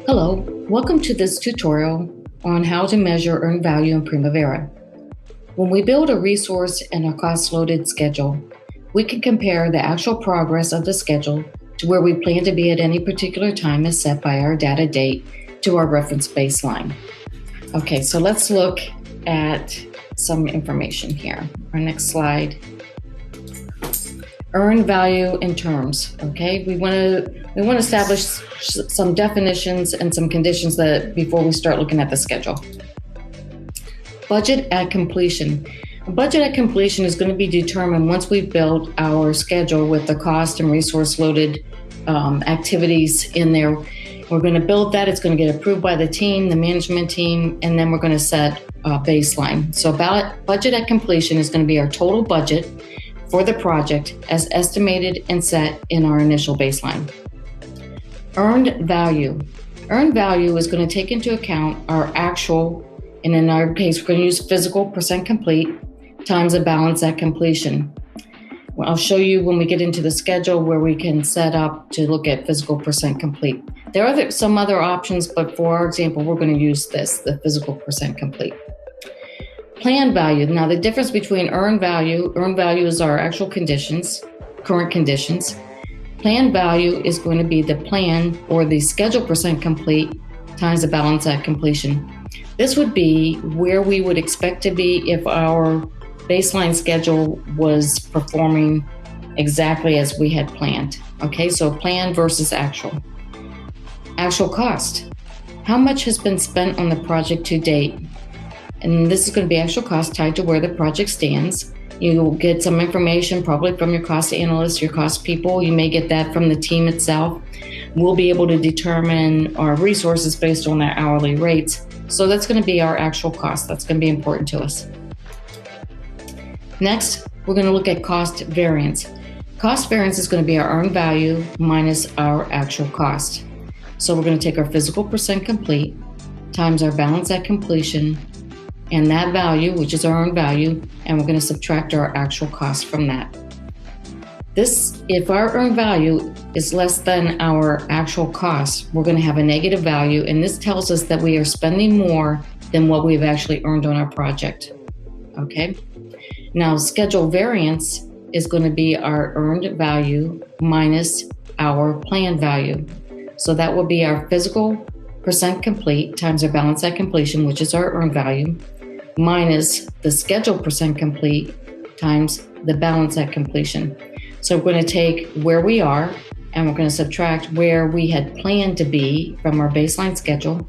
Hello, welcome to this tutorial on how to measure earned value in Primavera. When we build a resource and a cost-loaded schedule, we can compare the actual progress of the schedule to where we plan to be at any particular time as set by our data date to our reference baseline. Okay, so let's look at some information here. Our next slide. Earned value in terms, okay? We want to establish some definitions and some conditions that before we start looking at the schedule. Budget at completion. A budget at completion is going to be determined once we've built our schedule with the cost and resource loaded activities in there. We're going to build that. It's going to get approved by the team, the management team, and then we're going to set a baseline. So budget at completion is going to be our total budget for the project as estimated and set in our initial baseline. Earned value. Earned value is going to take into account our actual, and in our case, we're going to use physical percent complete times a balance at completion. Well, I'll show you when we get into the schedule where we can set up to look at physical percent complete. There are some other options, but for our example, we're going to use the physical percent complete. Planned value. Now, the difference between earned value is our actual conditions, current conditions. Planned value is going to be the plan or the schedule percent complete times the balance at completion. This would be where we would expect to be if our baseline schedule was performing exactly as we had planned. Okay, so plan versus actual. Actual cost. How much has been spent on the project to date? And this is going to be actual cost tied to where the project stands. You'll get some information probably from your cost analysts, your cost people. You may get that from the team itself. We'll be able to determine our resources based on their hourly rates. So that's going to be our actual cost. That's going to be important to us. Next, we're going to look at cost variance. Cost variance is going to be our earned value minus our actual cost. So we're going to take our physical percent complete times our balance at completion and that value, which is our earned value, and we're going to subtract our actual cost from that. If our earned value is less than our actual cost, we're going to have a negative value, and this tells us that we are spending more than what we've actually earned on our project. Okay? Now, schedule variance is going to be our earned value minus our planned value. So that will be our physical percent complete times our balance at completion, which is our earned value, minus the schedule percent complete times the balance at completion. So we're going to take where we are and we're going to subtract where we had planned to be from our baseline schedule.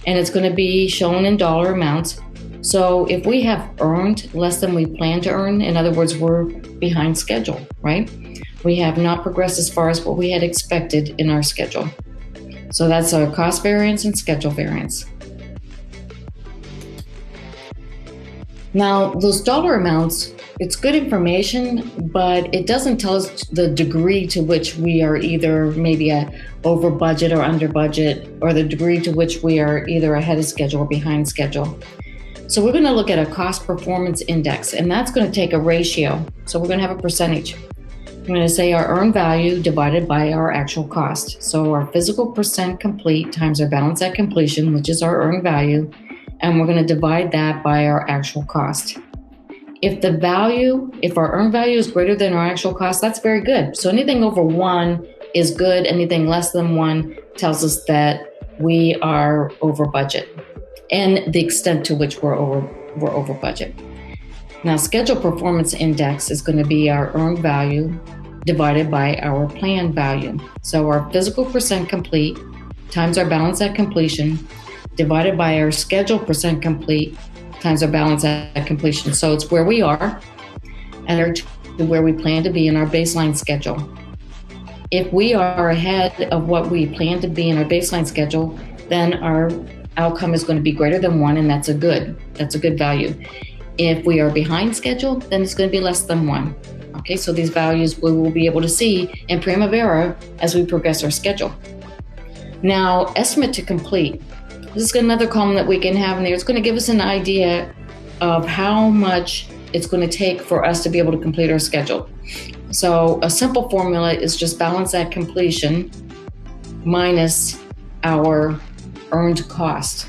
And it's going to be shown in dollar amounts. So if we have earned less than we plan to earn, in other words, we're behind schedule, right? We have not progressed as far as what we had expected in our schedule. So that's our cost variance and schedule variance. Now, those dollar amounts, it's good information, but it doesn't tell us the degree to which we are either maybe over budget or under budget, or the degree to which we are either ahead of schedule or behind schedule. So we're going to look at a cost performance index, and that's going to take a ratio. So we're going to have a percentage. I'm going to say our earned value divided by our actual cost. So our physical percent complete times our balance at completion, which is our earned value, and we're going to divide that by our actual cost. If our earned value is greater than our actual cost, that's very good. So anything over 1 is good. Anything less than 1 tells us that we are over budget, and the extent to which we're over budget. Now, schedule performance index is going to be our earned value divided by our planned value. So our physical percent complete times our balance at completion divided by our schedule percent complete times our balance at completion. So it's where we are and where we plan to be in our baseline schedule. If we are ahead of what we plan to be in our baseline schedule, then our outcome is going to be greater than 1, and that's a good value. If we are behind schedule, then it's going to be less than 1. Okay, so these values we will be able to see in Primavera as we progress our schedule. Now, estimate to complete. This is another column that we can have in there. It's going to give us an idea of how much it's going to take for us to be able to complete our schedule. So a simple formula is just balance at completion minus our earned cost.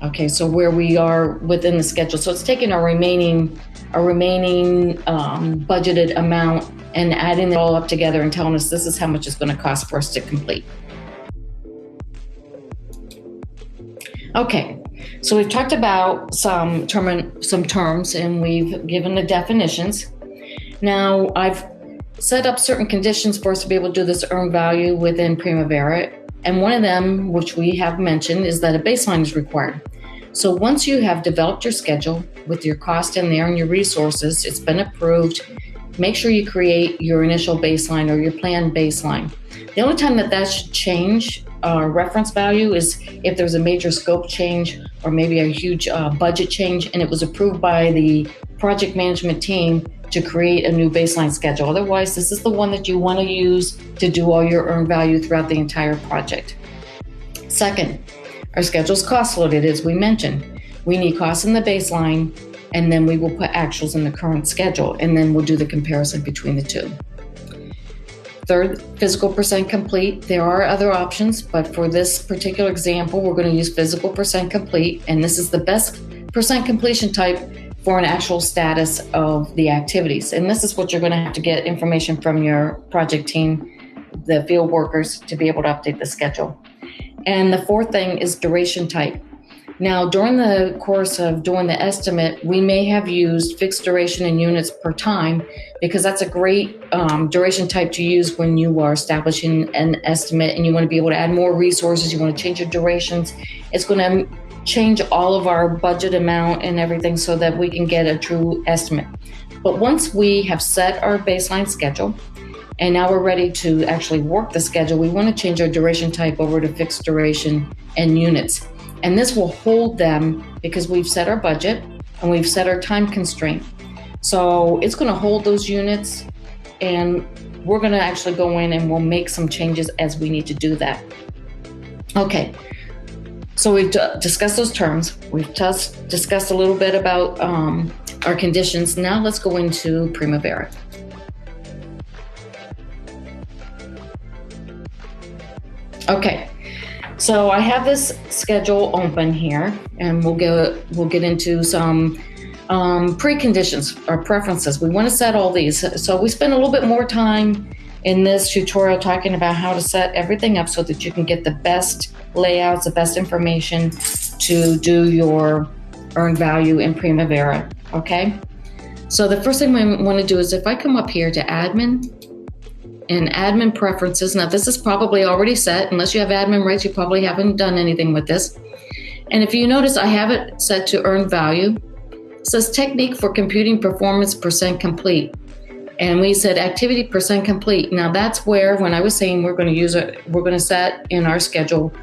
Okay, so where we are within the schedule. So it's taking our remaining budgeted amount and adding it all up together and telling us this is how much it's going to cost for us to complete. Okay, so we've talked about some terms and we've given the definitions. Now I've set up certain conditions for us to be able to do this earned value within Primavera. And one of them, which we have mentioned, is that a baseline is required. So once you have developed your schedule with your cost in there and your resources, it's been approved, make sure you create your initial baseline or your planned baseline. The only time that should change reference value is if there's a major scope change or maybe a huge budget change and it was approved by the project management team to create a new baseline schedule. Otherwise, this is the one that you want to use to do all your earned value throughout the entire project. Second, our schedule's cost loaded, as we mentioned. We need costs in the baseline, and then we will put actuals in the current schedule, and then we'll do the comparison between the two. Third, physical percent complete. There are other options, but for this particular example, we're going to use physical percent complete, and this is the best percent completion type for an actual status of the activities. And this is what you're going to have to get information from your project team, the field workers, to be able to update the schedule. And the fourth thing is duration type. Now, during the course of doing the estimate, we may have used fixed duration in units per time because that's a great duration type to use when you are establishing an estimate and you want to be able to add more resources, you want to change your durations. It's going to change all of our budget amount and everything so that we can get a true estimate. But once we have set our baseline schedule and now we're ready to actually work the schedule, we want to change our duration type over to fixed duration and units. And this will hold them because we've set our budget and we've set our time constraint. So it's going to hold those units and we're going to actually go in and we'll make some changes as we need to do that. Okay. So we've discussed those terms. We've just discussed a little bit about our conditions. Now let's go into Primavera. Okay, so I have this schedule open here, and we'll get into some preconditions or preferences. We want to set all these. So we spend a little bit more time in this tutorial talking about how to set everything up so that you can get the best layouts, the best information to do your earned value in Primavera, okay? So the first thing we want to do is if I come up here to admin and admin preferences, now this is probably already set. Unless you have admin rights, you probably haven't done anything with this. And if you notice, I have it set to earned value. It says technique for computing performance percent complete. And we said activity percent complete. Now that's where, when I was saying we're going to set in our schedule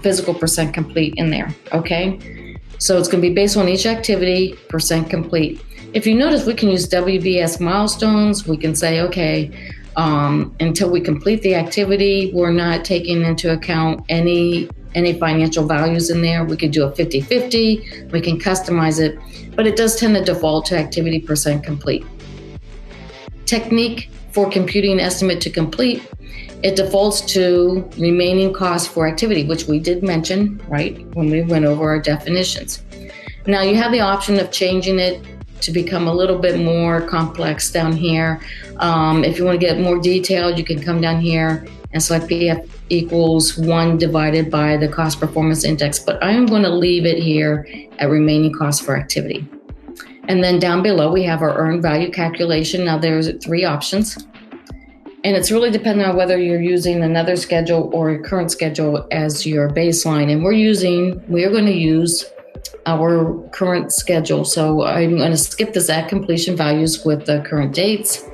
physical percent complete in there, okay? So it's going to be based on each activity, percent complete. If you notice, we can use WBS milestones. We can say, okay, until we complete the activity, we're not taking into account any financial values in there. We could do a 50-50. We can customize it, but it does tend to default to activity percent complete. Technique for computing estimate to complete, it defaults to remaining costs for activity, which we did mention, right, when we went over our definitions. Now you have the option of changing it to become a little bit more complex down here. If you want to get more detailed, you can come down here and select PF equals 1 divided by the cost performance index, but I'm going to leave it here at remaining costs for activity. And then down below, we have our earned value calculation. Now there's 3 options. And it's really dependent on whether you're using another schedule or a current schedule as your baseline. And we are going to use our current schedule. So I'm going to skip this at completion values with the current dates.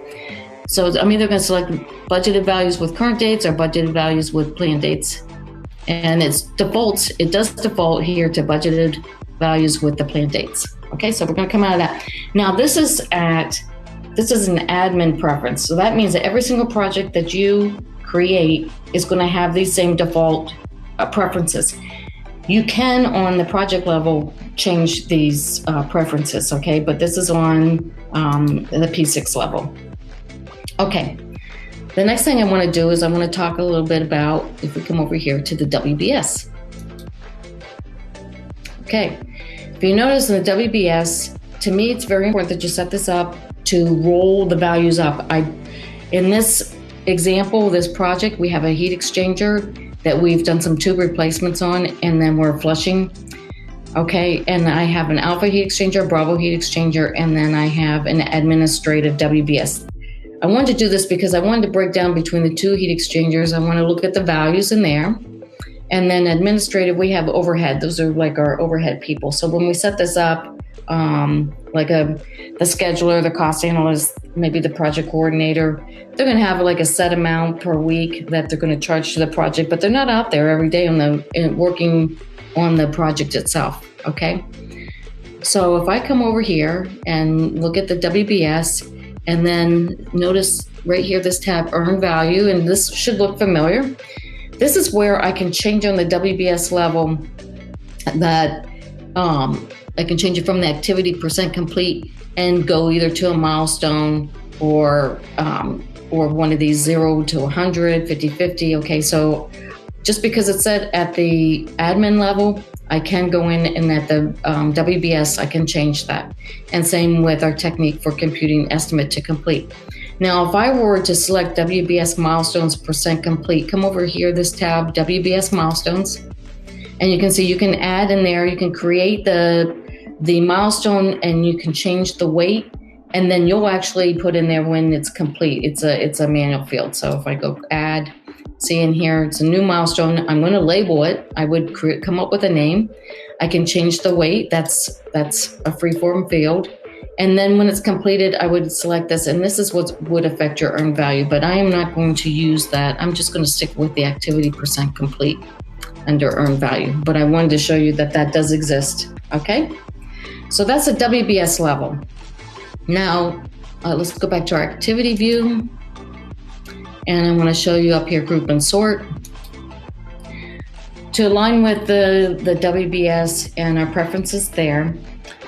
So I'm either going to select budgeted values with current dates or budgeted values with planned dates. And it does default here to budgeted values with the planned dates. Okay, so we're going to come out of that. Now this is an admin preference. So that means that every single project that you create is going to have these same default preferences. You can, on the project level, change these preferences, okay? But this is on the P6 level. Okay, The next thing I want to do is I want to talk a little bit about, if we come over here to the WBS. Okay, if you notice in the WBS, to me it's very important that you set this up to roll the values up. In this example, this project, we have a heat exchanger that we've done some tube replacements on, and then we're flushing. Okay, and I have an alpha heat exchanger, Bravo heat exchanger, and then I have an administrative WBS. I wanted to do this because I wanted to break down between the two heat exchangers. I want to look at the values in there. And then administrative, we have overhead. Those are like our overhead people. So when we set this up, like the scheduler, the cost analyst, maybe the project coordinator, they're going to have like a set amount per week that they're going to charge to the project, but they're not out there every day working on the project itself. Okay. So if I come over here and look at the WBS, and then notice right here, this tab, Earn Value, and this should look familiar. This is where I can change on the WBS level that I can change it from the activity percent complete and go either to a milestone or one of these 0 to 100, 50, 50. Okay, so just because it's set at the admin level, I can go in and at the WBS, I can change that. And same with our technique for computing estimate to complete. Now, if I were to select WBS milestones percent complete, come over here, this tab, WBS milestones, and you can see you can add in there, you can create the milestone and you can change the weight, and then you'll actually put in there when it's complete. It's a manual field. So if I go add, see in here, it's a new milestone. I'm going to label it. I would come up with a name. I can change the weight. That's a free-form field. And then when it's completed, I would select this, and this is what would affect your earned value, but I am not going to use that. I'm just going to stick with the activity percent complete under earned value, but I wanted to show you that that does exist. Okay, so that's a WBS level. Now, let's go back to our activity view. And I want to show you up here, group and sort. To align with the WBS and our preferences there,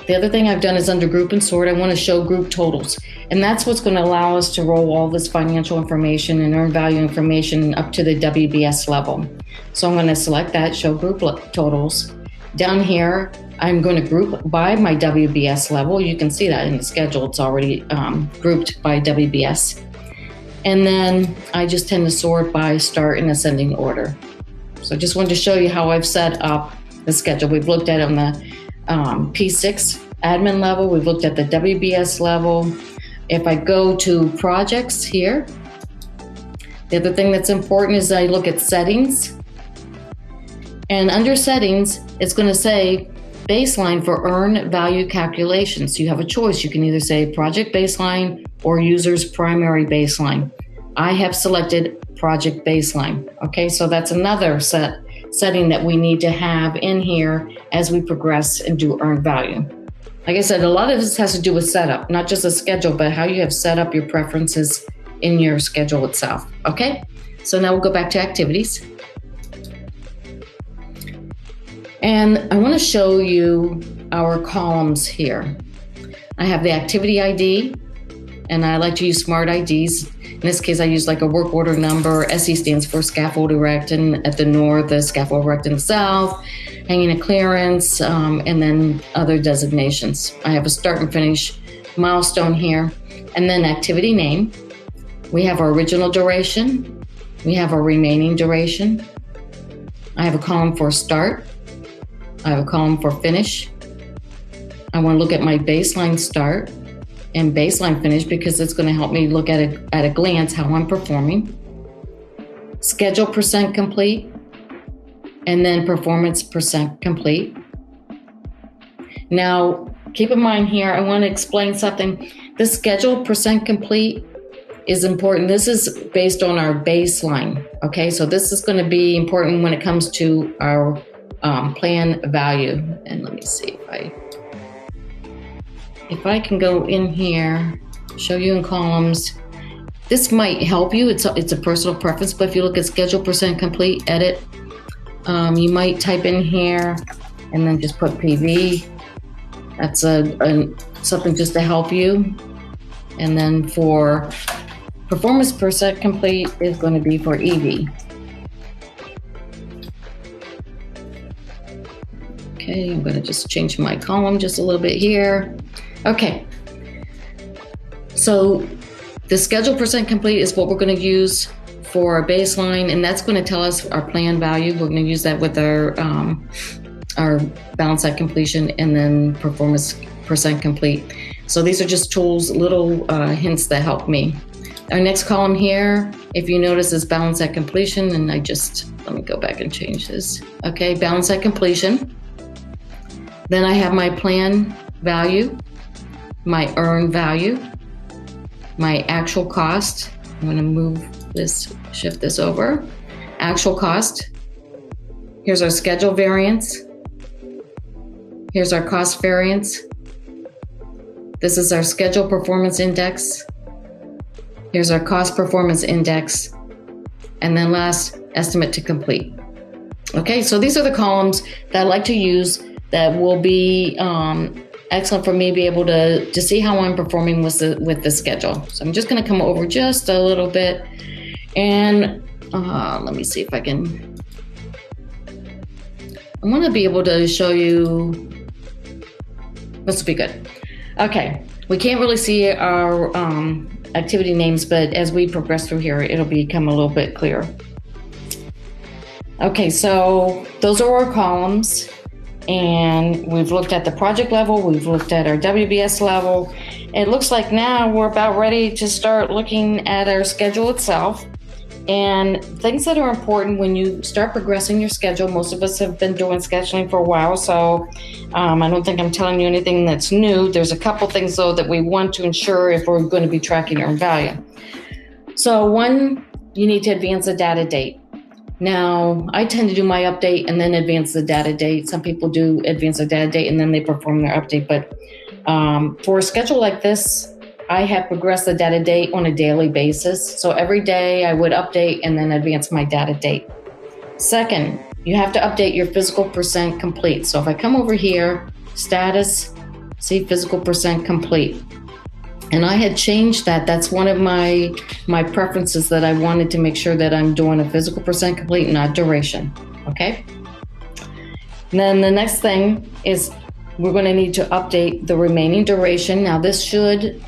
the other thing I've done is under group and sort, I want to show group totals. And that's what's going to allow us to roll all this financial information and earned value information up to the WBS level. So I'm going to select that, show group totals. Down here, I'm going to group by my WBS level. You can see that in the schedule. It's already grouped by WBS. And then I just tend to sort by start in ascending order. So I just wanted to show you how I've set up the schedule. We've looked at it on the P6 admin level. We've looked at the WBS level. If I go to projects here, the other thing that's important is I look at settings. And under settings, it's going to say baseline for earn value calculations. So you have a choice. You can either say project baseline or user's primary baseline. I have selected project baseline. Okay, so that's another setting that we need to have in here as we progress and do earned value. Like I said, a lot of this has to do with setup, not just a schedule, but how you have set up your preferences in your schedule itself. Okay, so now we'll go back to activities. And I want to show you our columns here. I have the activity ID, and I like to use smart IDs. In this case, I use like a work order number. SE stands for scaffold erect, and at the north, the scaffold erect in the south, hanging a clearance, and then other designations. I have a start and finish milestone here, and then activity name. We have our original duration. We have our remaining duration. I have a column for start. I have a column for finish. I want to look at my baseline start and baseline finish because it's going to help me look at a glance how I'm performing. Schedule percent complete, and then performance percent complete. Now, keep in mind here, I want to explain something. The schedule percent complete is important. This is based on our baseline. Okay, so this is going to be important when it comes to our plan value. And let me see if I can go in here, show you in columns. This might help you. It's a personal preference, but if you look at schedule percent complete, edit, you might type in here and then just put PV. That's something just to help you. And then for Performance percent complete is going to be for EV. Okay, I'm going to just change my column just a little bit here. Okay, so the schedule percent complete is what we're going to use for our baseline, and that's going to tell us our plan value. We're going to use that with our balance at completion and then performance percent complete. So these are just tools, little hints that help me. Our next column here, if you notice, is balance at completion, and let me go back and change this. Okay, balance at completion. Then I have my plan value, my earned value, my actual cost. I'm going to shift this over. Actual cost. Here's our schedule variance. Here's our cost variance. This is our schedule performance index. Here's our cost performance index. And then last, estimate to complete. Okay, so these are the columns that I like to use that will be excellent for me to be able to see how I'm performing with the schedule. So I'm just going to come over just a little bit, and let me see if I want to be able to show you. This will be good. Okay, we can't really see our activity names, but as we progress through here, it'll become a little bit clearer. Okay, so those are our columns. And we've looked at the project level, we've looked at our WBS level. It looks like now we're about ready to start looking at our schedule itself. And things that are important when you start progressing your schedule, most of us have been doing scheduling for a while, so I don't think I'm telling you anything that's new. There's a couple things, though, that we want to ensure if we're going to be tracking earned value. So one, you need to advance the data date. Now, I tend to do my update and then advance the data date. Some people do advance the data date and then they perform their update. But for a schedule like this, I have progressed the data date on a daily basis. So every day I would update and then advance my data date. Second, you have to update your physical percent complete. So if I come over here, status, see physical percent complete. And I had changed that. That's one of my preferences, that I wanted to make sure that I'm doing a physical percent complete, not duration. Okay. And then the next thing is we're going to need to update the remaining duration. Now this should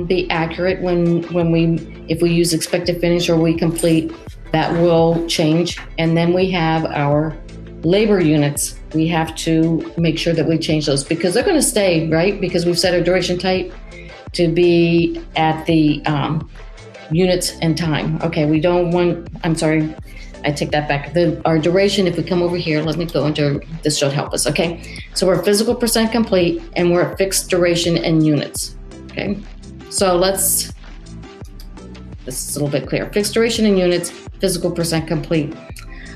be accurate if we use expected finish or we complete, that will change. And then we have our labor units. We have to make sure that we change those because they're going to stay, right? Because we've set our duration type to be at the units and time. Okay, I take that back. Our duration, if we come over here, let me go into, this should help us, okay? So we're physical percent complete and we're at fixed duration and units, okay? So this is a little bit clearer. Fixed duration and units, physical percent complete.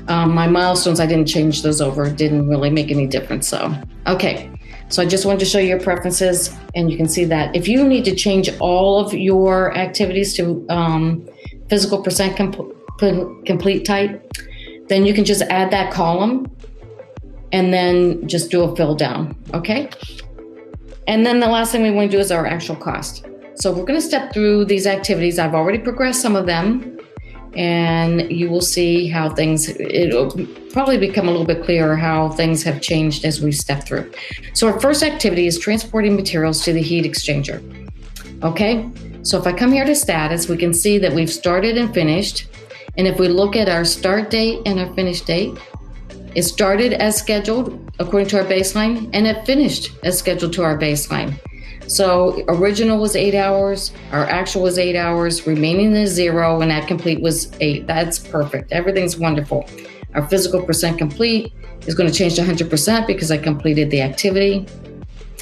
My milestones, I didn't change those over. It didn't really make any difference, so. Okay, so I just wanted to show you your preferences, and you can see that. If you need to change all of your activities to physical percent complete type, then you can just add that column and then just do a fill down, okay? And then the last thing we want to do is our actual cost. So we're going to step through these activities. I've already progressed some of them, and you will see how it'll probably become a little bit clearer how things have changed as we step through. So our first activity is transporting materials to the heat exchanger. Okay, so if I come here to status, we can see that we've started and finished. And if we look at our start date and our finish date, it started as scheduled according to our baseline, and it finished as scheduled to our baseline. So original was 8 hours, our actual was 8 hours, remaining is 0, and that complete was 8. That's perfect. Everything's wonderful. Our physical percent complete is going to change to 100% because I completed the activity.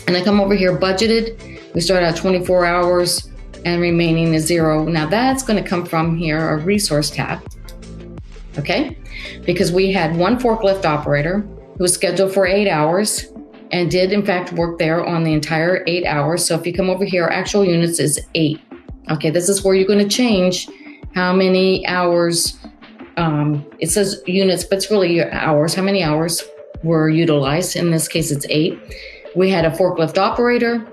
And I come over here, budgeted. We start out 24 hours and remaining is 0. Now that's going to come from here, our resource tab. Okay? Because we had one forklift operator who was scheduled for 8 hours and did in fact work there on the entire 8 hours. So if you come over here, actual units is 8. Okay, this is where you're going to change how many hours. It says units, but it's really your hours. How many hours were utilized? In this case, it's 8. We had a forklift operator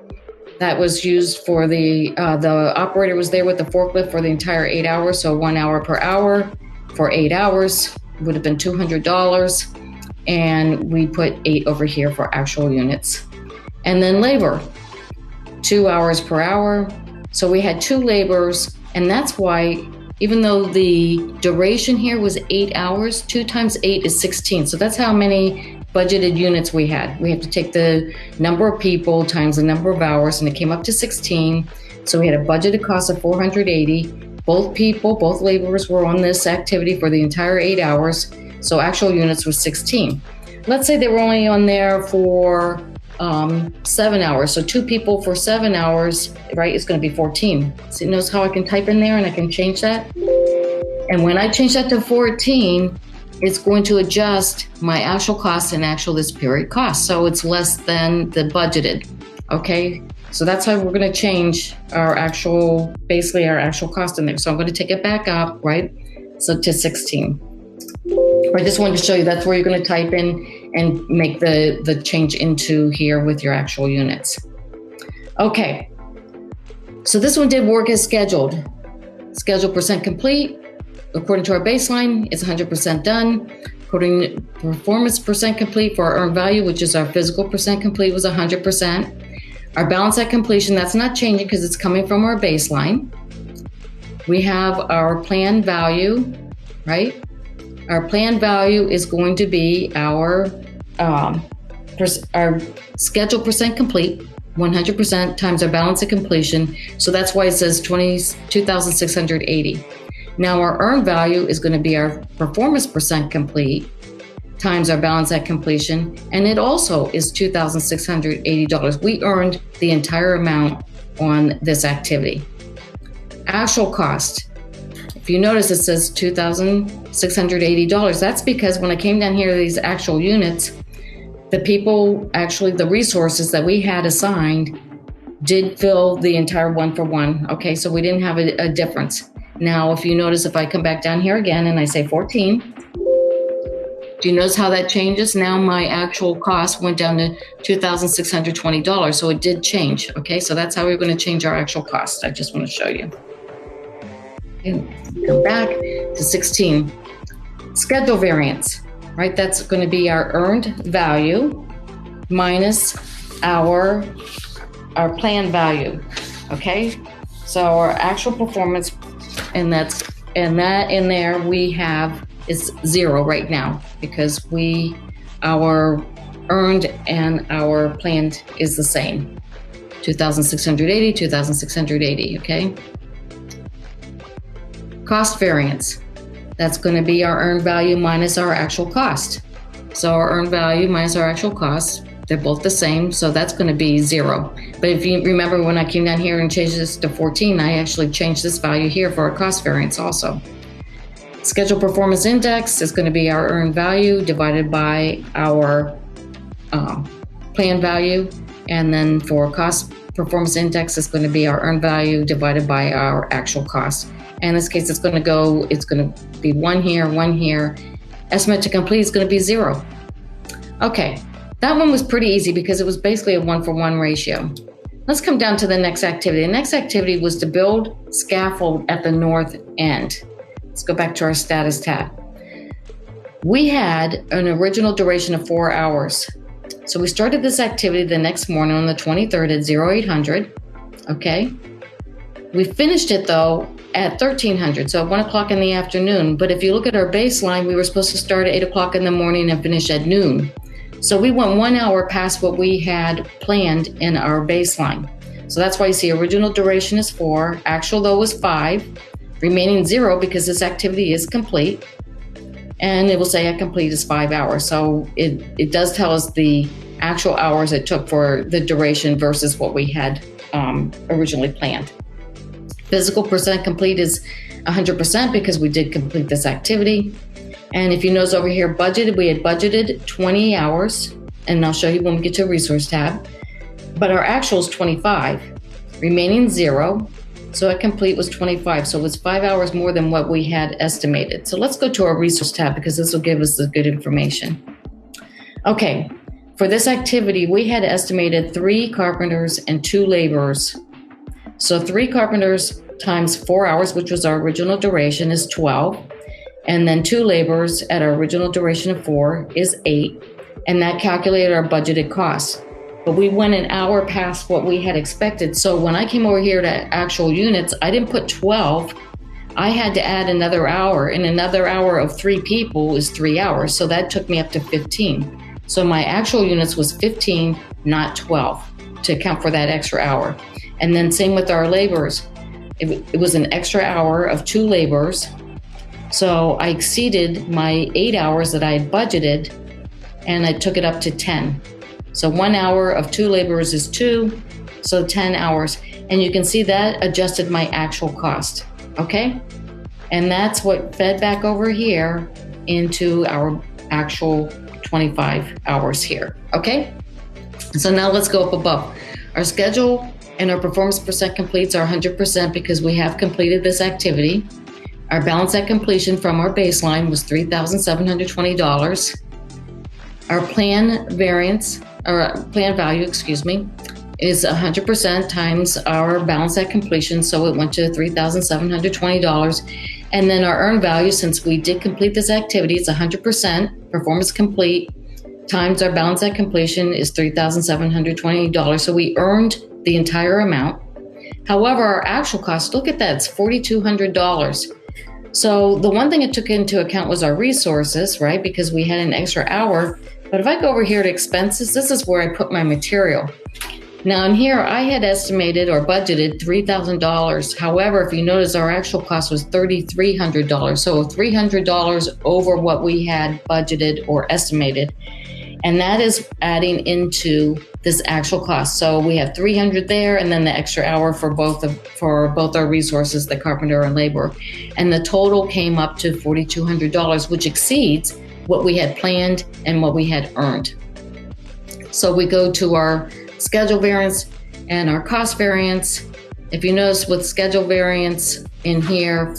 That was used for the operator was there with the forklift for the entire 8 hours. So 1 hour per hour for 8 hours would have been $200. And we put 8 over here for actual units. And then labor, 2 hours per hour. So we had 2 laborers, and that's why even though the duration here was 8 hours, 2 times 8 is 16. So that's how many budgeted units we had. We have to take the number of people times the number of hours, and it came up to 16. So we had a budgeted cost of $480. Both laborers were on this activity for the entire 8 hours. So actual units was 16. Let's say they were only on there for 7 hours. So 2 people for 7 hours, right, is going to be 14. So notice how I can type in there and I can change that. And when I change that to 14, it's going to adjust my actual cost and actual this period cost. So it's less than the budgeted. Okay. So that's how we're going to change our actual cost in there. So I'm going to take it back up, right? So to 16. I just wanted to show you that's where you're going to type in and make the change into here with your actual units. Okay. So this one did work as scheduled. Schedule percent complete. According to our baseline, it's 100% done. According to performance percent complete for our earned value, which is our physical percent complete, was 100%. Our balance at completion, that's not changing because it's coming from our baseline. We have our planned value, right? Our planned value is going to be our schedule percent complete, 100% times our balance at completion. So that's why it says 2,680. Now our earned value is going to be our performance percent complete times our balance at completion, and it also is $2,680. We earned the entire amount on this activity. Actual cost. If you notice, it says $2,680. That's because when I came down here to these actual units, the resources that we had assigned did fill the entire 1-for-1. Okay, so we didn't have a difference. Now, if you notice, if I come back down here again and I say 14, do you notice how that changes? Now my actual cost went down to $2,620. So it did change. Okay, so that's how we're going to change our actual cost. I just want to show you. Okay, come back to 16. Schedule variance, right? That's going to be our earned value minus our planned value. Okay, so our actual performance. And that in there we have is 0 right now because our earned and our planned is the same. 2,680, 2,680, okay? Cost variance. That's going to be our earned value minus our actual cost. So our earned value minus our actual cost, they're both the same, so that's going to be 0. But if you remember when I came down here and changed this to 14, I actually changed this value here for our cost variance also. Schedule performance index is going to be our earned value divided by our planned value. And then for cost performance index, it's going to be our earned value divided by our actual cost. And in this case, it's going to be 1 here, 1 here. Estimate to complete is going to be 0. Okay. That one was pretty easy because it was basically a 1-for-1 ratio. Let's come down to the next activity. The next activity was to build scaffold at the north end. Let's go back to our status tab. We had an original duration of 4 hours. So we started this activity the next morning on the 23rd at 0800. Okay. We finished it though at 1300, so at 1 o'clock in the afternoon. But if you look at our baseline, we were supposed to start at 8 o'clock in the morning and finish at noon. So we went 1 hour past what we had planned in our baseline. So that's why you see original duration is 4, actual though was 5, remaining 0 because this activity is complete. And it will say at complete is 5 hours. So it does tell us the actual hours it took for the duration versus what we had originally planned. Physical percent complete is 100% because we did complete this activity. And if you notice over here, we had budgeted 20 hours, and I'll show you when we get to a resource tab, but our actual is 25, remaining 0. So at complete was 25. So it was 5 hours more than what we had estimated. So let's go to our resource tab because this will give us the good information. Okay. For this activity, we had estimated 3 carpenters and 2 laborers. So 3 carpenters times 4 hours, which was our original duration, is 12. And then 2 laborers at our original duration of 4 is 8. And that calculated our budgeted costs. But we went an hour past what we had expected. So when I came over here to actual units, I didn't put 12. I had to add another hour, and another hour of 3 people is 3 hours. So that took me up to 15. So my actual units was 15, not 12, to account for that extra hour. And then same with our laborers. It was an extra hour of 2 laborers. So I exceeded my 8 hours that I had budgeted, and I took it up to 10. So 1 hour of 2 laborers is 2, so 10 hours. And you can see that adjusted my actual cost, okay? And that's what fed back over here into our actual 25 hours here, okay? So now let's go up above. Our schedule and our performance percent completes are 100% because we have completed this activity. Our balance at completion from our baseline was $3,720. Our plan variance, or plan value, is 100% times our balance at completion, so it went to $3,720. And then our earned value, since we did complete this activity, it's 100% performance complete times our balance at completion is $3,720. So we earned the entire amount. However, our actual cost, look at that, it's $4,200. So the one thing it took into account was our resources, right? Because we had an extra hour. But if I go over here to expenses, this is where I put my material. Now in here, I had estimated or budgeted $3,000. However, if you notice, our actual cost was $3,300. So $300 over what we had budgeted or estimated. And that is adding into this actual cost. So we have $300 there, and then the extra hour for both our resources, the carpenter and labor. And the total came up to $4,200, which exceeds what we had planned and what we had earned. So we go to our schedule variance and our cost variance. If you notice with schedule variance in here,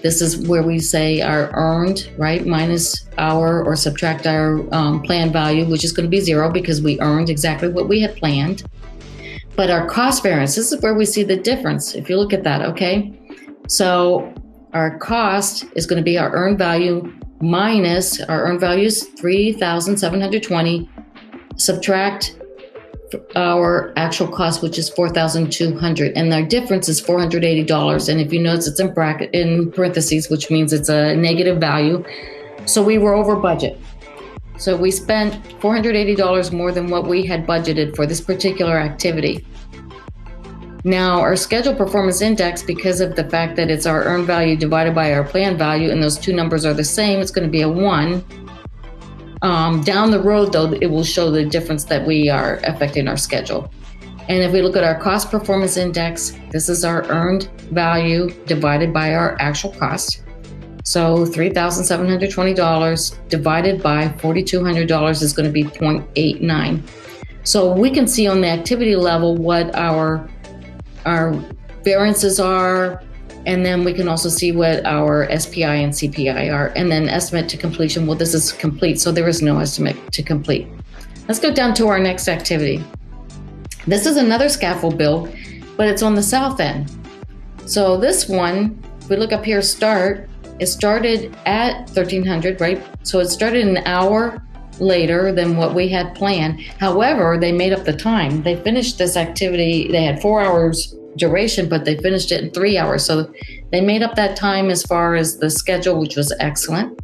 this is where we say our earned, right, minus our or subtract our planned value, which is going to be 0 because we earned exactly what we had planned. But our cost variance, this is where we see the difference. If you look at that, okay? So our cost is going to be our earned value minus our earned value is $3,720, subtract our actual cost, which is $4,200, and our difference is $480. And if you notice, it's in parentheses, which means it's a negative value. So we were over budget. So we spent $480 more than what we had budgeted for this particular activity. Now, our schedule performance index, because of the fact that it's our earned value divided by our planned value, and those two numbers are the same, it's going to be a 1. Down the road, though, it will show the difference that we are affecting our schedule. And if we look at our cost performance index, this is our earned value divided by our actual cost. So $3,720 divided by $4,200 is going to be 0.89. So we can see on the activity level what our variances are, and then we can also see what our SPI and CPI are, and then estimate to completion. Well, this is complete, so there is no estimate to complete. Let's go down to our next activity. This is another scaffold build, but it's on the south end. So this one, if we look up here, it started at 1300, right? So it started an hour later than what we had planned. However, they made up the time. They finished this activity, they had 4 hours duration, but they finished it in 3 hours. So they made up that time as far as the schedule, which was excellent.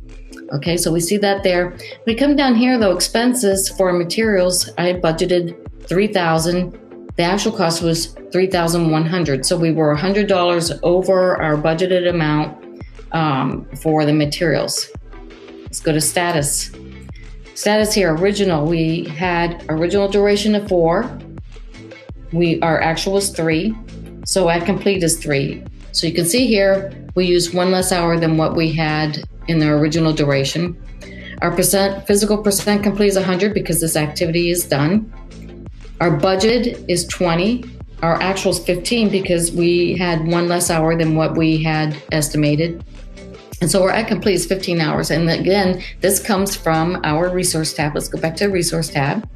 Okay, so we see that there. We come down here though, expenses for materials, I had budgeted $3,000. The actual cost was $3,100. So we were $100 over our budgeted amount for the materials. Let's go to status. Status here, original. We had original duration of 4. Our actual was 3. So at complete is 3. So you can see here, we used 1 less hour than what we had in the original duration. Our physical percent complete is 100 because this activity is done. Our budget is 20. Our actual is 15 because we had 1 less hour than what we had estimated. And so our at complete is 15 hours. And again, this comes from our resource tab. Let's go back to the resource tab.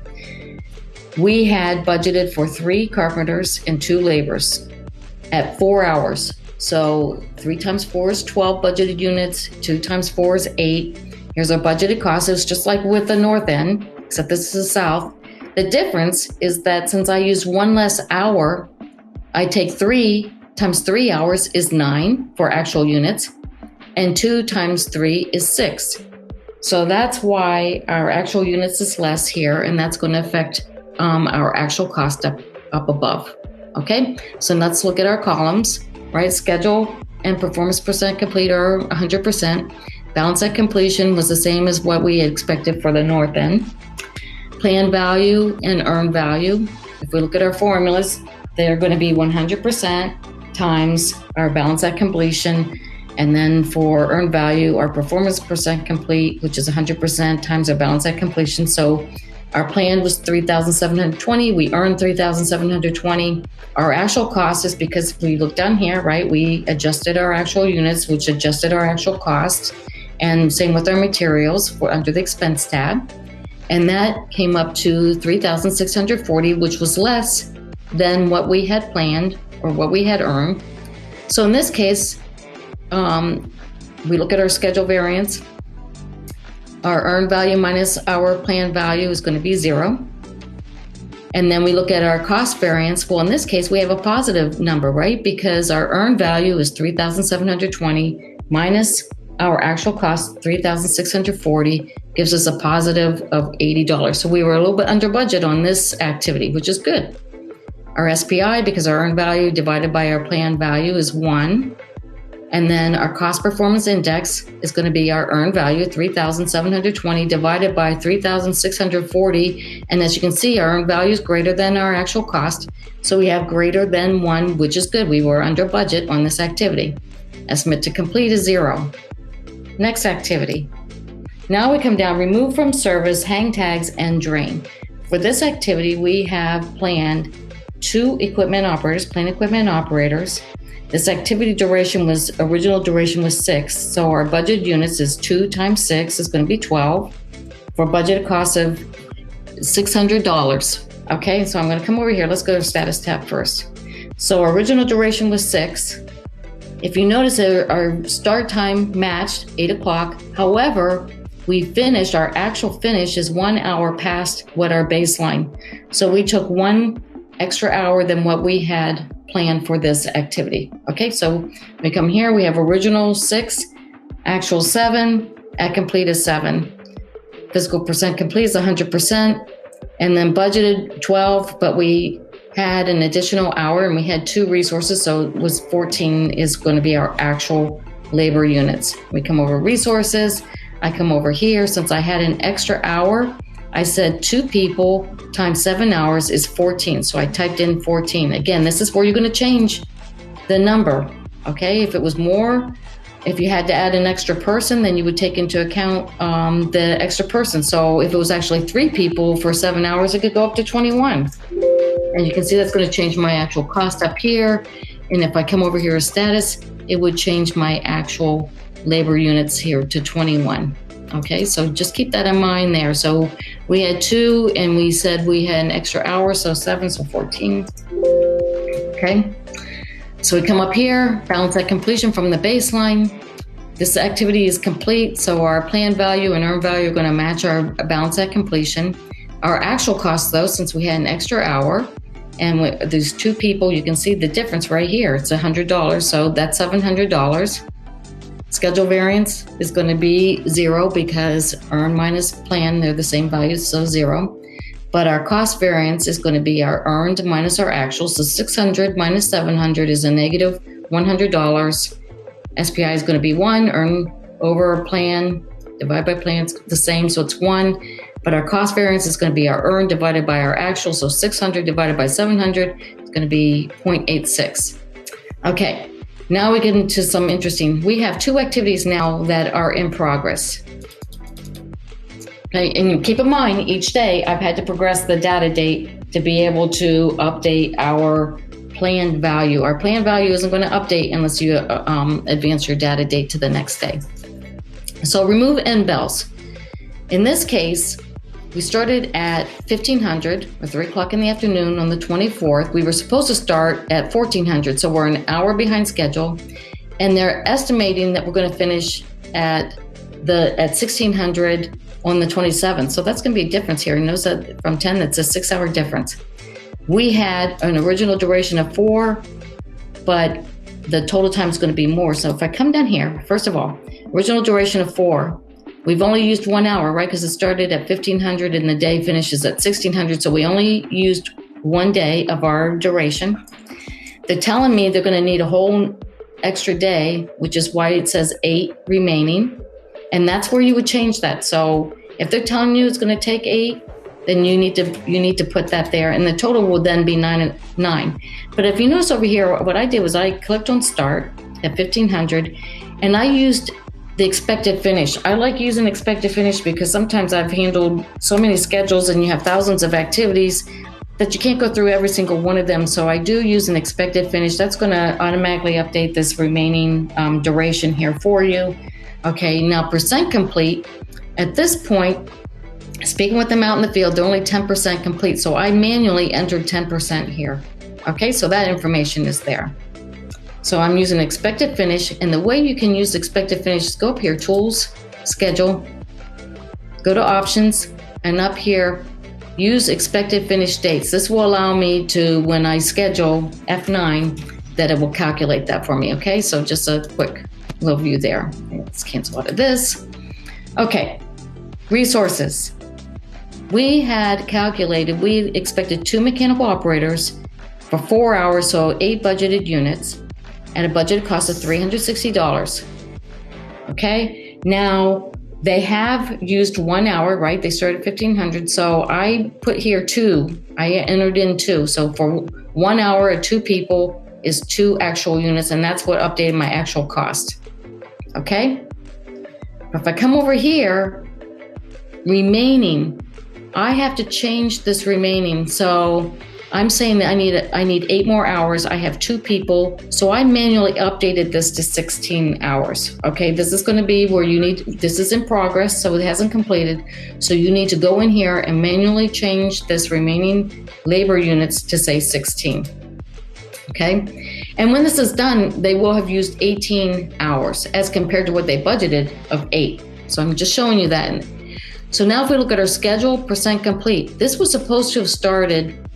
We had budgeted for 3 carpenters and 2 laborers at 4 hours. So 3 times 4 is 12 budgeted units, 2 times 4 is 8. Here's our budgeted cost. It's just like with the north end, except this is the south. The difference is that since I use 1 less hour, I take 3 times 3 hours is 9 for actual units, and 2 times 3 is 6. So that's why our actual units is less here, and that's going to affect our actual cost up above. Okay, so let's look at our columns, right? Schedule and performance percent complete are 100%. Balance at completion was the same as what we had expected for the north end. Plan value and earned value. If we look at our formulas, they're going to be 100% times our balance at completion. And then for earned value, our performance percent complete, which is 100% times our balance at completion. So our plan was 3,720. We earned 3,720. Our actual cost is because we look down here, right? We adjusted our actual units, which adjusted our actual cost. And same with our materials for under the expense tab. And that came up to 3,640, which was less than what we had planned or what we had earned. So in this case, we look at our schedule variance. Our earned value minus our planned value is going to be 0. And then we look at our cost variance. Well, in this case, we have a positive number, right? Because our earned value is 3,720 minus our actual cost, 3,640, gives us a positive of $80. So we were a little bit under budget on this activity, which is good. Our SPI, because our earned value divided by our planned value is 1. And then our cost performance index is going to be our earned value, 3,720 divided by 3,640. And as you can see, our earned value is greater than our actual cost. So we have greater than 1, which is good. We were under budget on this activity. Estimate to complete is 0. Next activity. Now we come down, remove from service, hang tags, and drain. For this activity, we have planned 2 equipment operators, planned equipment operators. This activity original duration was 6. So our budget units is 2 times 6 is going to be 12 for a budget cost of $600. Okay, so I'm going to come over here. Let's go to status tab first. So our original duration was 6. If you notice, our start time matched 8 o'clock. However, our actual finish is 1 hour past what our baseline. So we took 1 extra hour than what we had planned for this activity. Okay, so we come here, we have original 6, actual 7, at complete is 7. Physical percent complete is 100%, and then budgeted 12, but we had an additional hour and we had 2 resources, so it was 14 is going to be our actual labor units. We come over resources, I come over here, since I had an extra hour, I said 2 people times 7 hours is 14. So I typed in 14. Again, this is where you're going to change the number. Okay, if it was more, if you had to add an extra person, then you would take into account the extra person. So if it was actually 3 people for 7 hours, it could go up to 21. And you can see that's going to change my actual cost up here. And if I come over here as status, it would change my actual labor units here to 21. Okay, so just keep that in mind there. So we had 2 and we said we had an extra hour, so 7, so 14. Okay, so we come up here, balance at completion from the baseline. This activity is complete, so our planned value and earned value are going to match our balance at completion. Our actual cost, though, since we had an extra hour and there's 2 people, you can see the difference right here. It's $100, so that's $700. Schedule variance is going to be 0 because earned minus plan, they're the same values, so 0. But our cost variance is going to be our earned minus our actual. So 600 minus 700 is a negative $100. SPI is going to be 1. Earned over plan, divided by plan, it's the same, so it's 1. But our cost variance is going to be our earned divided by our actual. So 600 divided by 700 is going to be 0.86. Okay. Now we get into some interesting, we have 2 activities now that are in progress. Okay, and keep in mind, each day I've had to progress the data date to be able to update our planned value. Our planned value isn't going to update unless you advance your data date to the next day. So remove end bells. In this case, we started at 1500 or 3 o'clock in the afternoon on the 24th. We were supposed to start at 1400, so we're an hour behind schedule. And they're estimating that we're going to finish at 1600 on the 27th. So that's going to be a difference here. And notice that from 10, that's a 6-hour difference. We had an original duration of 4, but the total time is going to be more. So if I come down here, first of all, original duration of 4, we've only used 1 hour, right? Because it started at 1500 and the day finishes at 1600. So we only used 1 day of our duration. They're telling me they're going to need a whole extra day, which is why it says 8 remaining. And that's where you would change that. So if they're telling you it's going to take 8, then you need to put that there, and the total will then be 9 and 9. But if you notice over here, what I did was I clicked on start at 1500, and I used the expected finish. I like using expected finish because sometimes I've handled so many schedules and you have thousands of activities that you can't go through every single one of them. So I do use an expected finish. That's going to automatically update this remaining duration here for you. Okay, now percent complete. At this point, speaking with them out in the field, they're only 10% complete. So I manually entered 10% here. Okay, so that information is there. So I'm using expected finish. And the way you can use expected finish is go up here, tools, schedule, go to options, and up here, use expected finish dates. This will allow me to, when I schedule F9, that it will calculate that for me. Okay, so just a quick little view there. Let's cancel out of this. Okay, resources. We had calculated, we expected 2 mechanical operators for 4 hours, so 8 budgeted units at a budgeted cost of $360. Okay, now they have used 1 hour, right? They started at 1500, so I put here 2. I entered in 2. So for 1 hour at 2 people is 2 actual units, and that's what updated my actual cost. Okay, if I come over here, remaining, I have to change this remaining. So I'm saying that I need 8 more hours. I have 2 people. So I manually updated this to 16 hours. Okay, this is going to be where this is in progress, so it hasn't completed. So you need to go in here and manually change this remaining labor units to say 16. Okay, and when this is done, they will have used 18 hours as compared to what they budgeted of 8. So I'm just showing you that. So now if we look at our schedule, percent complete, this was supposed to have started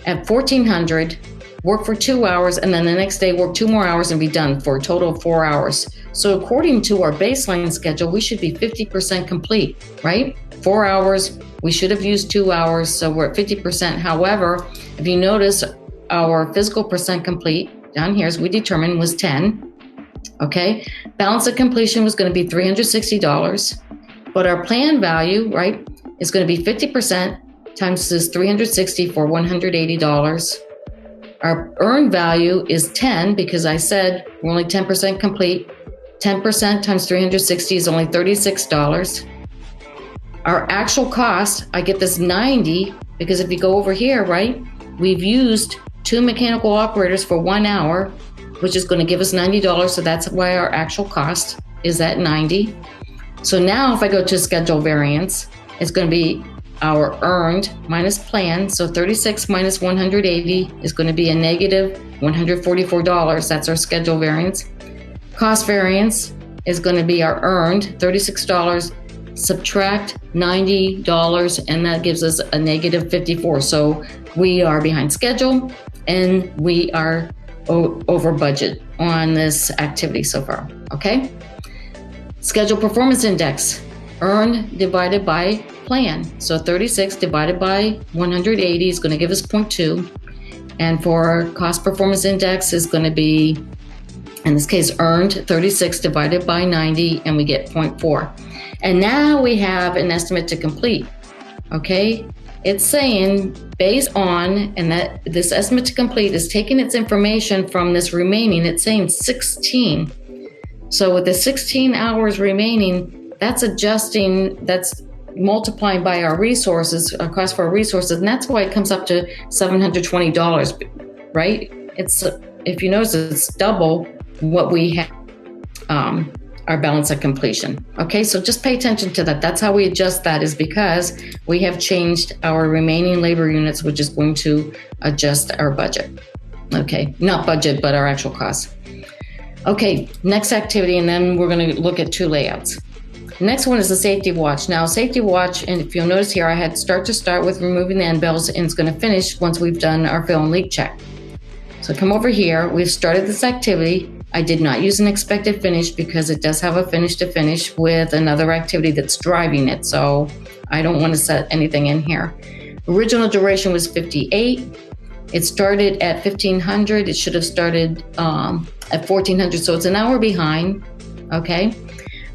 at 1400, work for 2 hours, and then the next day work 2 more hours and be done for a total of 4 hours. So according to our baseline schedule, we should be 50% complete, right? 4 hours, we should have used 2 hours, so we're at 50%. However, if you notice, our physical percent complete down here, as we determined, was 10. Okay, balance of completion was going to be $360. But our plan value, right, is going to be 50% times this 360 for $180. Our earned value is 10 because I said we're only 10% complete. 10% times 360 is only $36. Our actual cost, I get this 90 because if you go over here, right, we've used 2 mechanical operators for 1 hour, which is going to give us $90. So that's why our actual cost is at 90. So now if I go to schedule variance, it's going to be our earned minus plan. So 36 minus 180 is going to be a negative $144. That's our schedule variance. Cost variance is going to be our earned $36, subtract $90, and that gives us a negative 54. So we are behind schedule and we are over budget on this activity so far. Okay. Schedule performance index, earned divided by plan. So 36 divided by 180 is going to give us 0.2. And for cost performance index is going to be, in this case, earned 36 divided by 90, and we get 0.4. And now we have an estimate to complete. Okay, it's saying based on, and that this estimate to complete is taking its information from this remaining, it's saying 16. So with the 16 hours remaining, that's adjusting, that's multiplying by our resources, our cost for our resources, and that's why it comes up to $720, right? It's, if you notice, it's double what we have our balance at completion. Okay, so just pay attention to that. That's how we adjust that, is because we have changed our remaining labor units, which is going to adjust our budget. Okay, not budget, but our actual costs. Okay, next activity, and then we're going to look at 2 layouts. Next one is the safety watch. Now, safety watch, and if you'll notice here, I had start with removing the end bells, and it's going to finish once we've done our fill and leak check. So come over here. We've started this activity. I did not use an expected finish because it does have a finish to finish with another activity that's driving it. So I don't want to set anything in here. Original duration was 58. It started at 1500. It should have started at 1400. So it's an hour behind. Okay.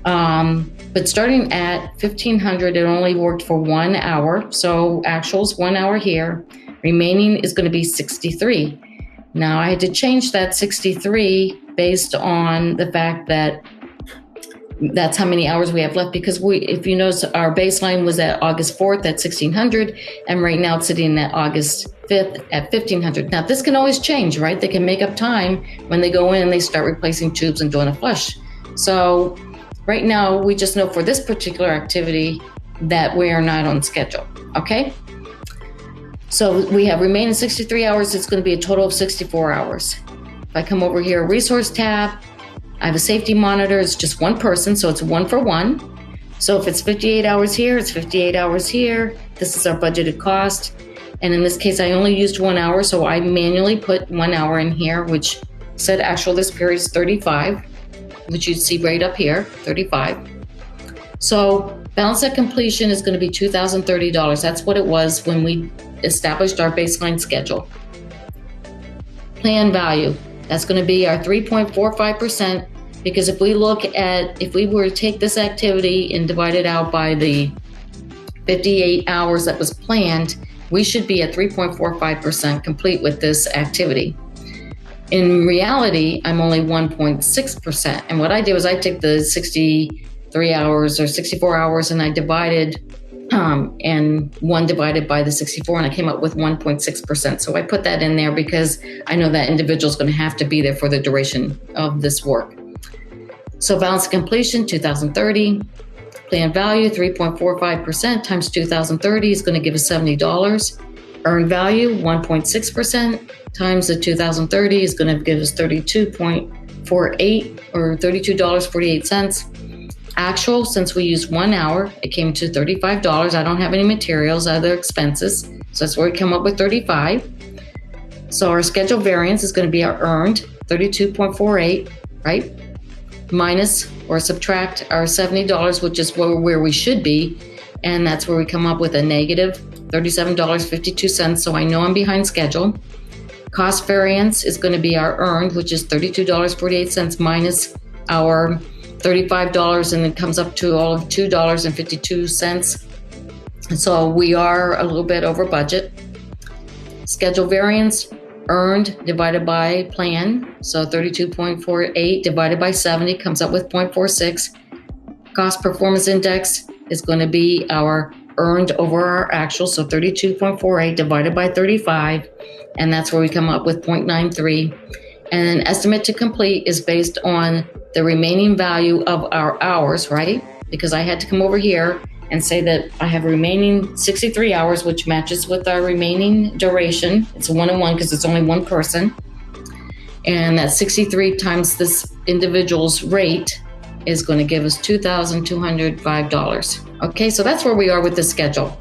But starting at 1500, it only worked for 1 hour. So actuals 1 hour here. Remaining is going to be 63. Now I had to change that 63 based on the fact that that's how many hours we have left, because if you notice, our baseline was at August 4th at 1600, and right now it's sitting at August 5th at 1500. Now this can always change, right? They can make up time when they go in and they start replacing tubes and doing a flush. So right now we just know for this particular activity that we are not on schedule, okay? So we have remaining 63 hours. It's going to be a total of 64 hours. If I come over here, resource tab, I have a safety monitor. It's just one person, so it's 1 for 1. So if it's 58 hours here, it's 58 hours here. This is our budgeted cost. And in this case, I only used 1 hour, so I manually put 1 hour in here, which said actual this period is 35, which you'd see right up here, 35. So balance at completion is going to be $2,030. That's what it was when we established our baseline schedule. Plan value, that's going to be our 3.45%, because if we were to take this activity and divide it out by the 58 hours that was planned, we should be at 3.45% complete with this activity. In reality, I'm only 1.6%. And what I did was I took the 63 hours or 64 hours and I divided and 1 divided by the 64, and I came up with 1.6%. So I put that in there because I know that individual is going to have to be there for the duration of this work. So balance of completion, 2030. Plan value, 3.45% times 2030 is going to give us $70. Earned value, 1.6% times the 2030 is going to give us 32.48 or $32.48. Actual, since we used 1 hour, it came to $35. I don't have any materials, other expenses. So that's where we come up with 35. So our schedule variance is going to be our earned, 32.48, right? Minus or subtract our $70, which is where we should be. And that's where we come up with a negative $37.52. So I know I'm behind schedule. Cost variance is going to be our earned, which is $32.48 minus our $35, and it comes up to all of $2.52. So we are a little bit over budget. Schedule variance, earned divided by plan. So 32.48 divided by 70 comes up with 0.46. Cost performance index is going to be our earned over our actual. So 32.48 divided by 35. And that's where we come up with 0.93. And an estimate to complete is based on the remaining value of our hours, right? Because I had to come over here and say that I have remaining 63 hours, which matches with our remaining duration. It's a 1-on-1 because it's only one person. And that 63 times this individual's rate is going to give us $2,205. Okay, so that's where we are with the schedule.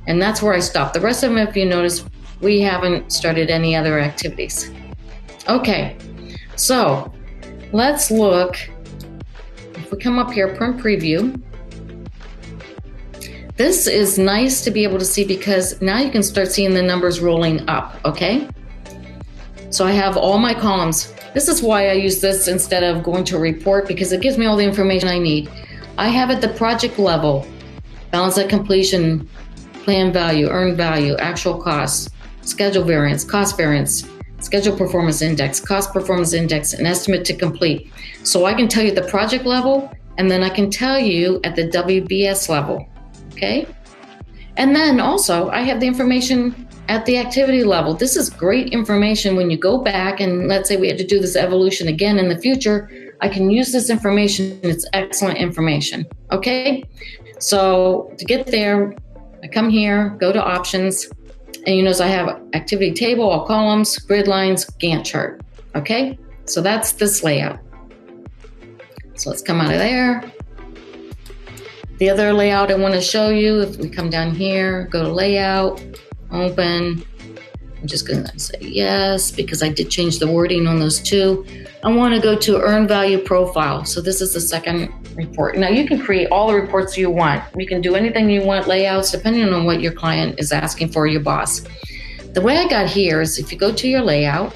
And that's where I stopped. The rest of them, if you notice, we haven't started any other activities. Okay, so let's look. If we come up here, print preview. This is nice to be able to see because now you can start seeing the numbers rolling up, okay? So I have all my columns. This is why I use this instead of going to a report, because it gives me all the information I need. I have at the project level, balance at completion, plan value, earned value, actual costs, schedule variance, cost variance, schedule performance index, cost performance index, and estimate to complete. So I can tell you at the project level, and then I can tell you at the WBS level, okay? And then also I have the information at the activity level. This is great information when you go back and let's say we had to do this evolution again in the future. I can use this information. It's excellent information. Okay. So to get there, I come here, go to options, and you notice I have activity table, all columns, grid lines, Gantt chart. Okay. So that's this layout. So let's come out of there. The other layout I want to show you, if we come down here, go to layout, open. I'm just going to say yes, because I did change the wording on those two. I want to go to earned value profile. So this is the second report. Now you can create all the reports you want. You can do anything you want, layouts, depending on what your client is asking for, your boss. The way I got here is if you go to your layout,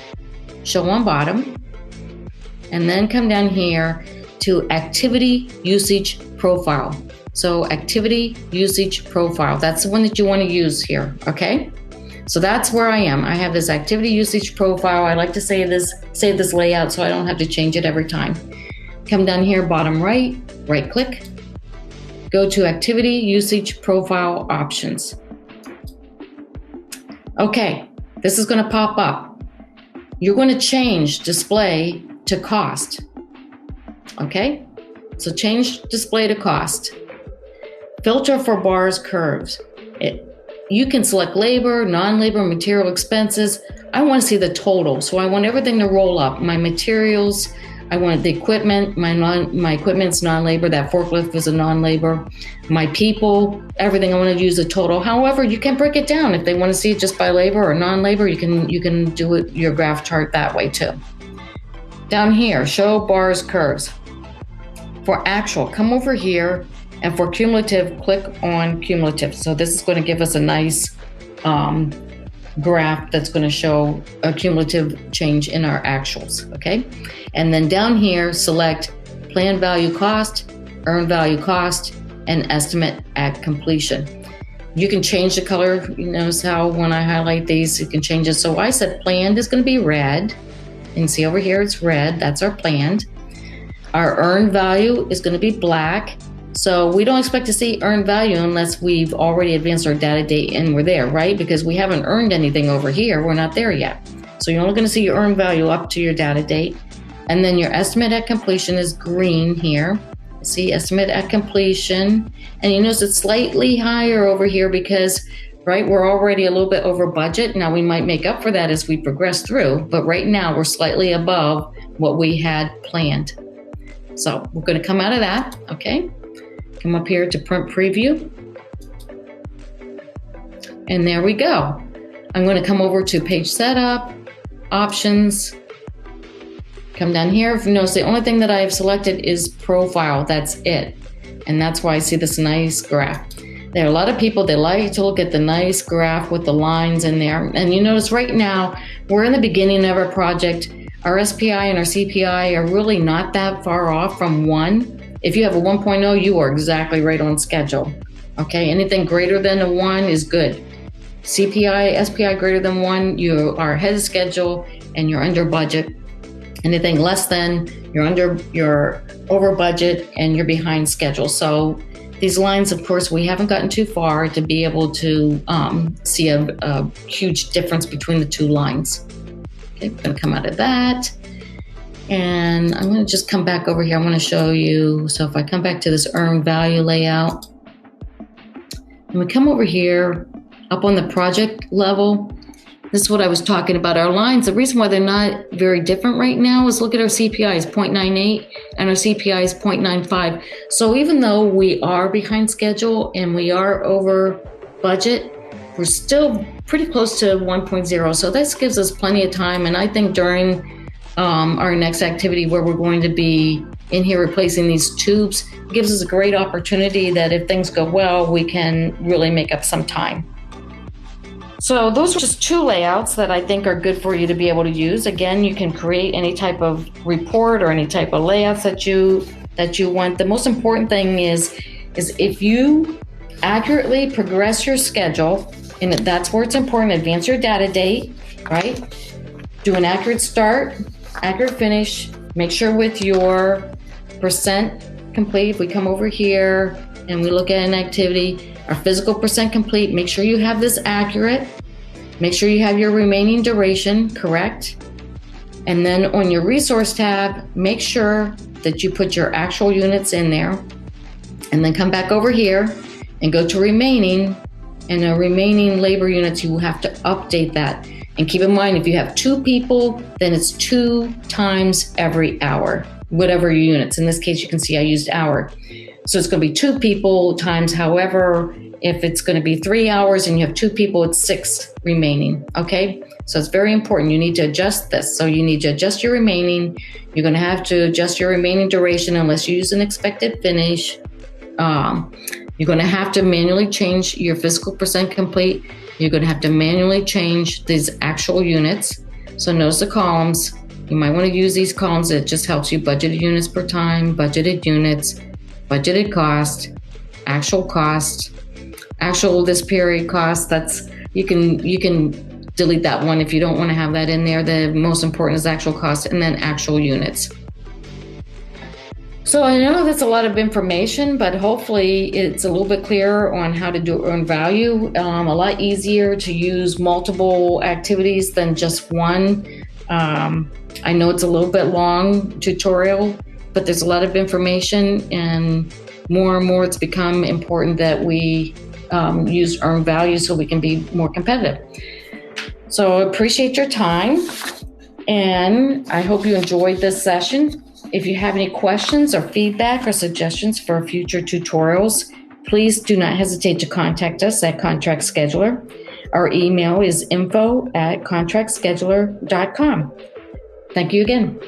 show on bottom, and then come down here to activity usage profile. So activity usage profile, that's the one that you want to use here, okay? So that's where I am. I have this activity usage profile. I like to save this layout so I don't have to change it every time. Come down here, bottom right click, go to activity usage profile options. Okay, this is going to pop up. You're going to change display to cost. Okay, so change display to cost. Filter for bars, curves. You can select labor, non-labor, material expenses. I want to see the total. So I want everything to roll up. My materials, I want the equipment, my equipment's non-labor, that forklift was a non-labor. My people, everything, I want to use the total. However, you can break it down. If they want to see it just by labor or non-labor, you can do it, your graph chart that way too. Down here, show bars, curves. For actual, come over here. And for cumulative, click on cumulative. So this is going to give us a nice graph that's going to show a cumulative change in our actuals, okay? And then down here, select planned value cost, earned value cost, and estimate at completion. You can change the color. You notice how when I highlight these, you can change it. So I said planned is going to be red. You can see over here it's red. That's our planned. Our earned value is going to be black. So we don't expect to see earned value unless we've already advanced our data date and we're there, right? Because we haven't earned anything over here. We're not there yet. So you're only going to see your earned value up to your data date. And then your estimate at completion is green here. See, estimate at completion. And you notice it's slightly higher over here because, right, we're already a little bit over budget. Now we might make up for that as we progress through, but right now we're slightly above what we had planned. So we're going to come out of that, okay? Come up here to print preview. And there we go. I'm going to come over to page setup, options, come down here. If you notice, the only thing that I have selected is profile. That's it. And that's why I see this nice graph. There are a lot of people, they like to look at the nice graph with the lines in there. And you notice right now, we're in the beginning of our project. Our SPI and our CPI are really not that far off from 1. If you have a 1.0, you are exactly right on schedule. Okay, anything greater than a 1 is good. CPI, SPI greater than 1, you are ahead of schedule and you're under budget. Anything less than, you're over budget and you're behind schedule. So these lines, of course, we haven't gotten too far to be able to see a huge difference between the two lines. Okay, I'm gonna come out of that. And I'm going to just come back over here. I want to show you. So if I come back to this earned value layout, and we come over here up on the project level, this is what I was talking about. Our lines, the reason why they're not very different right now is look at our CPI is 0.98 and our CPI is 0.95. So even though we are behind schedule and we are over budget, we're still pretty close to 1.0. So this gives us plenty of time. And I think during our next activity where we're going to be in here replacing these tubes gives us a great opportunity that if things go well, we can really make up some time. So those are just two layouts that I think are good for you to be able to use. Again, you can create any type of report or any type of layouts that you want. The most important thing is if you accurately progress your schedule, and that's where it's important, advance your data date, right? Do an accurate start, accurate finish, make sure with your percent complete, if we come over here and we look at an activity, our physical percent complete, make sure you have this accurate, make sure you have your remaining duration correct. And then on your resource tab, make sure that you put your actual units in there, and then come back over here and go to remaining, and the remaining labor units, you will have to update that. And keep in mind, if you have 2 people, then it's 2 times every hour, whatever your units. In this case, you can see I used hour. So it's going to be 2 people times however. If it's going to be 3 hours and you have 2 people, it's 6 remaining. Okay. So it's very important. You need to adjust this. So you need to adjust your remaining. You're going to have to adjust your remaining duration unless you use an expected finish. You're going to have to manually change your physical percent complete. You're going to have to manually change these actual units. So notice the columns. You might want to use these columns. It just helps you budgeted units per time, budgeted units, budgeted cost, actual this period cost. That's you can delete that one if you don't want to have that in there. The most important is actual cost, and then actual units. So I know that's a lot of information, but hopefully it's a little bit clearer on how to do earned value. A lot easier to use multiple activities than just one. I know it's a little bit long tutorial, but there's a lot of information, and more it's become important that we use earned value so we can be more competitive. So I appreciate your time, and I hope you enjoyed this session. If you have any questions or feedback or suggestions for future tutorials, please do not hesitate to contact us at Contract Scheduler. Our email is info@contractscheduler.com. Thank you again.